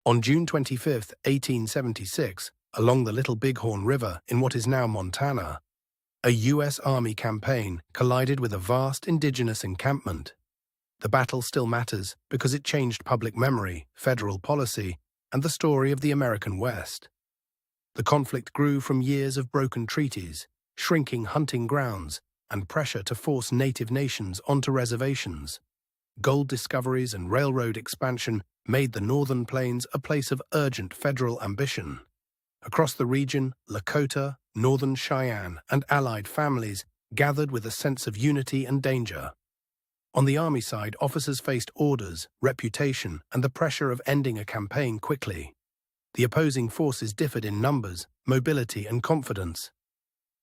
On June 25, 1876, along the Little Bighorn River in what is now Montana, a U.S. Army campaign collided with a vast indigenous encampment. The battle still matters because it changed public memory, federal policy, and the story of the American West. The conflict grew from years of broken treaties, shrinking hunting grounds, and pressure to force native nations onto reservations. Gold discoveries and railroad expansion made the northern plains a place of urgent federal ambition. Across the region, Lakota, Northern Cheyenne, and allied families gathered with a sense of unity and danger. On the Army side, officers faced orders, reputation, and the pressure of ending a campaign quickly. The opposing forces differed in numbers, mobility, and confidence.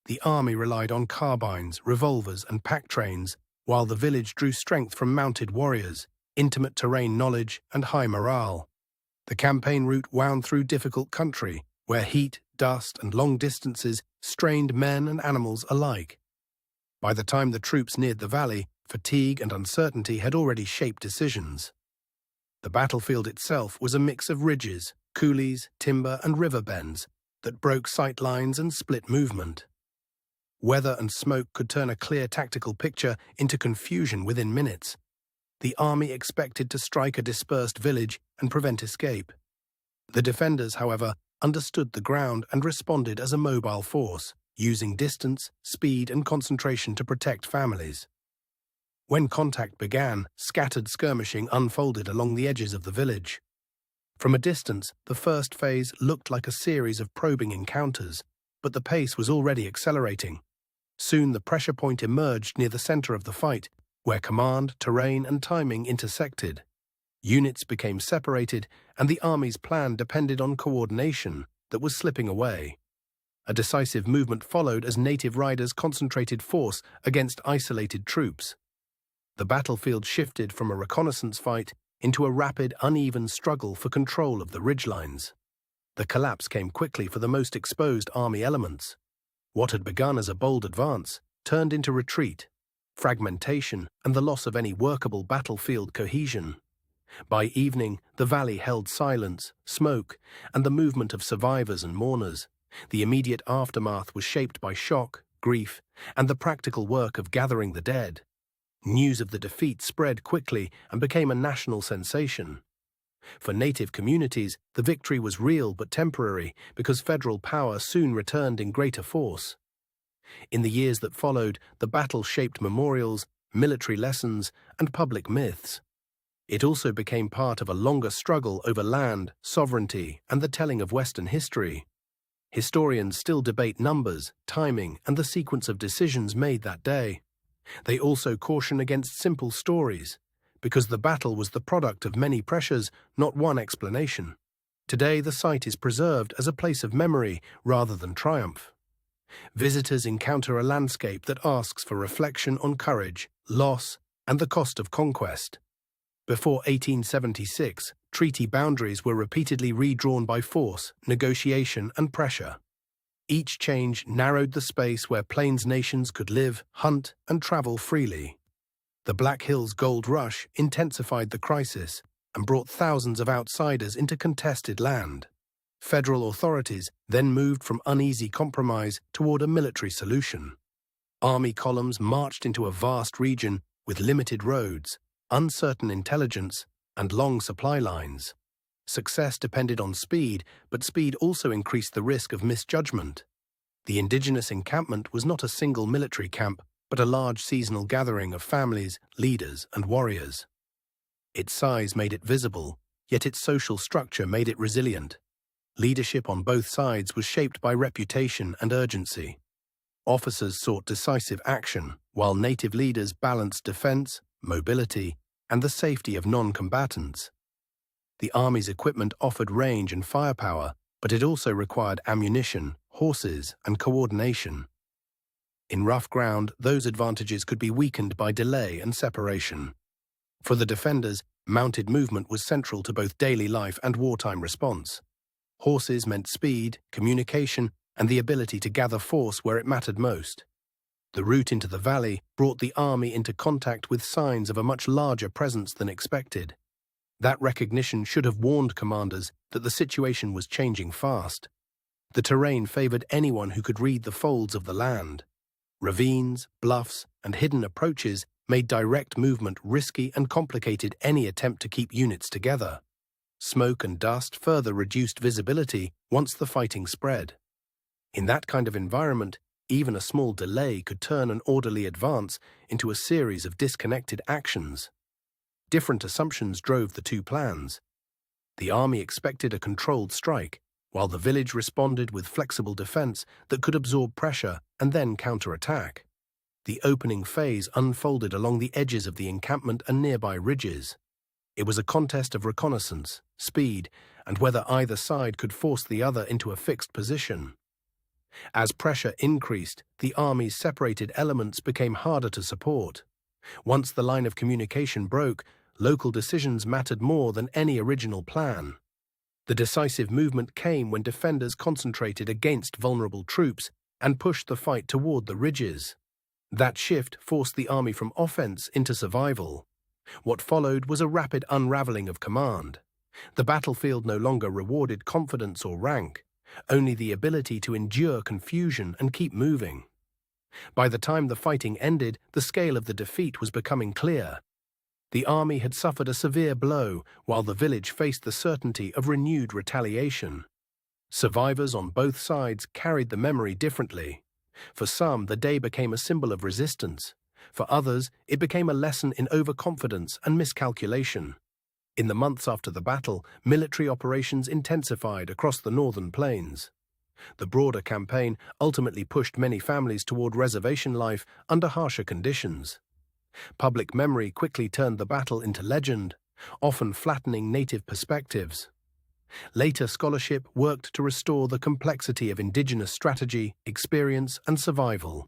The Army relied on carbines, revolvers, and pack trains, while the village drew strength from mounted warriors, intimate terrain knowledge, and high morale. The campaign route wound through difficult country, where heat, dust, and long distances strained men and animals alike. By the time the troops neared the valley, fatigue and uncertainty had already shaped decisions. The battlefield itself was a mix of ridges, coulees, timber, and river bends that broke sight lines and split movement. Weather and smoke could turn a clear tactical picture into confusion within minutes. The Army expected to strike a dispersed village and prevent escape. The defenders, however, understood the ground and responded as a mobile force, using distance, speed, and concentration to protect families. When contact began, scattered skirmishing unfolded along the edges of the village. From a distance, the first phase looked like a series of probing encounters, but the pace was already accelerating. Soon the pressure point emerged near the center of the fight, where command, terrain, and timing intersected. Units became separated, and the Army's plan depended on coordination that was slipping away. A decisive movement followed as native riders concentrated force against isolated troops. The battlefield shifted from a reconnaissance fight into a rapid, uneven struggle for control of the ridgelines. The collapse came quickly for the most exposed Army elements. What had begun as a bold advance turned into retreat, fragmentation, and the loss of any workable battlefield cohesion. By evening, the valley held silence, smoke, and the movement of survivors and mourners. The immediate aftermath was shaped by shock, grief, and the practical work of gathering the dead. News of the defeat spread quickly and became a national sensation. For native communities, the victory was real but temporary because federal power soon returned in greater force. In the years that followed, the battle shaped memorials, military lessons, and public myths. It also became part of a longer struggle over land, sovereignty, and the telling of Western history. Historians still debate numbers, timing, and the sequence of decisions made that day. They also caution against simple stories, because the battle was the product of many pressures, not one explanation. Today, the site is preserved as a place of memory rather than triumph. Visitors encounter a landscape that asks for reflection on courage, loss, and the cost of conquest. Before 1876, treaty boundaries were repeatedly redrawn by force, negotiation, and pressure. Each change narrowed the space where Plains nations could live, hunt, and travel freely. The Black Hills Gold Rush intensified the crisis and brought thousands of outsiders into contested land. Federal authorities then moved from uneasy compromise toward a military solution. Army columns marched into a vast region with limited roads, uncertain intelligence, and long supply lines. Success depended on speed, but speed also increased the risk of misjudgment. The indigenous encampment was not a single military camp, but a large seasonal gathering of families, leaders, and warriors. Its size made it visible, yet its social structure made it resilient. Leadership on both sides was shaped by reputation and urgency. Officers sought decisive action, while native leaders balanced defense, mobility, and the safety of non-combatants. The Army's equipment offered range and firepower, but it also required ammunition, horses, and coordination. In rough ground, those advantages could be weakened by delay and separation. For the defenders, mounted movement was central to both daily life and wartime response. Horses meant speed, communication, and the ability to gather force where it mattered most. The route into the valley brought the Army into contact with signs of a much larger presence than expected. That recognition should have warned commanders that the situation was changing fast. The terrain favored anyone who could read the folds of the land. Ravines, bluffs, and hidden approaches made direct movement risky and complicated any attempt to keep units together. Smoke and dust further reduced visibility once the fighting spread. In that kind of environment, even a small delay could turn an orderly advance into a series of disconnected actions. Different assumptions drove the two plans. The army expected a controlled strike, while the village responded with flexible defense that could absorb pressure and then counterattack. The opening phase unfolded along the edges of the encampment and nearby ridges. It was a contest of reconnaissance, speed, and whether either side could force the other into a fixed position. As pressure increased, the army's separated elements became harder to support. Once the line of communication broke, local decisions mattered more than any original plan. The decisive movement came when defenders concentrated against vulnerable troops and pushed the fight toward the ridges. That shift forced the army from offense into survival. What followed was a rapid unraveling of command. The battlefield no longer rewarded confidence or rank, only the ability to endure confusion and keep moving. By the time the fighting ended, the scale of the defeat was becoming clear. The army had suffered a severe blow, while the village faced the certainty of renewed retaliation. Survivors on both sides carried the memory differently. For some, the day became a symbol of resistance. For others, it became a lesson in overconfidence and miscalculation. In the months after the battle, military operations intensified across the northern plains. The broader campaign ultimately pushed many families toward reservation life under harsher conditions. Public memory quickly turned the battle into legend, often flattening native perspectives. Later scholarship worked to restore the complexity of indigenous strategy, experience, and survival.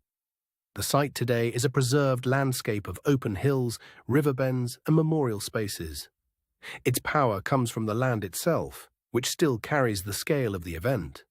The site today is a preserved landscape of open hills, riverbends, and memorial spaces. Its power comes from the land itself, which still carries the scale of the event.